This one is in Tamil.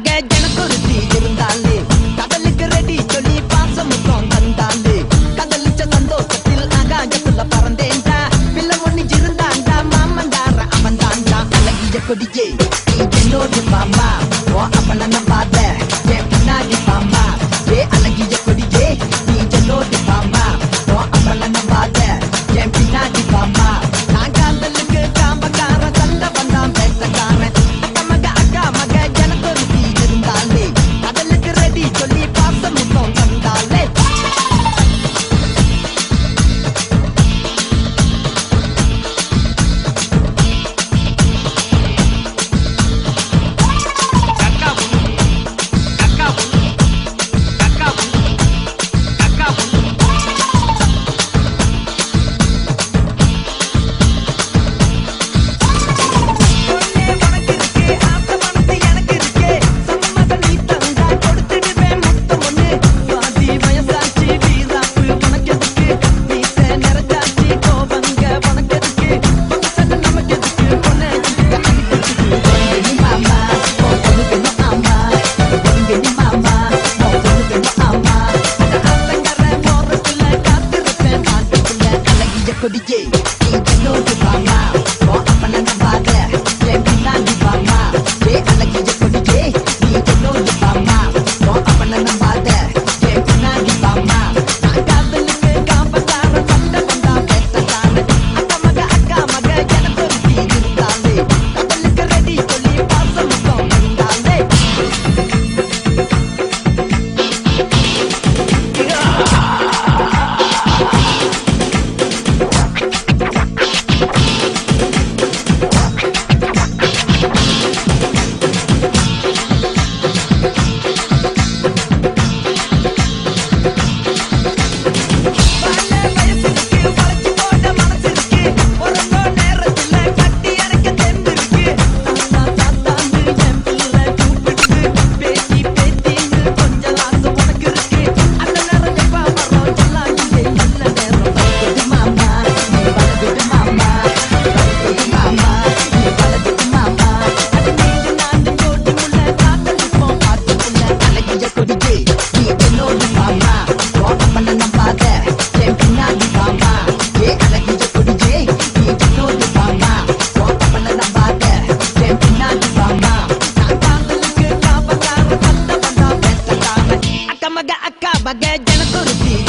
வகை ஜனக்குருத்தி இருந்தாலே கடலுக்கு ரெடி சொல்லி பாசம் முத்தம் தந்தாலே கதலிச்ச சந்தோஷத்தில் ஆகாயத்துல பறந்தேன்டா பிள்ளை ஒண்ணு இருந்தாண்டா மாமங்கார அவன் தாண்டா அழகிய கொடியே நீ என்னோடு மாமா ஓ அப்பன நம்பாத என் பின்னாடி மாமா ஏ அழகிய கொடியே நீ என்னோடு மாமா ஓ அப்பன நம்பாத என் பின்னாடி மாமா நான் காதலுக்கு காம்பக்கார சண்டை வந்தான் பேசக்காரன் அக்கா மக ஜனக்குருத்தி இருந்தாலே கடலுக்கு ரெடி சொல்லி பாசம் முத்தம் தந்தாலே கொடியே நீ என்னோடு வாமா ஓ அப்பன நம்பாத என் பின்னாடி வாமா ஏ அழகிய கொடியே நீ என்னோடு வாமா ஓ அப்பன நம்பாத என் பின்னாடி வாமா நான் காதலுக்கு காம்பக்கார சண்டை வந்தா பேசக்கான அக்கா மக ஜனக்குருத்தி இருந்தாலே கடலுக்கு ரெடி சொல்லி பாசம் முத்தம் தந்தாலே Bagai jana kurti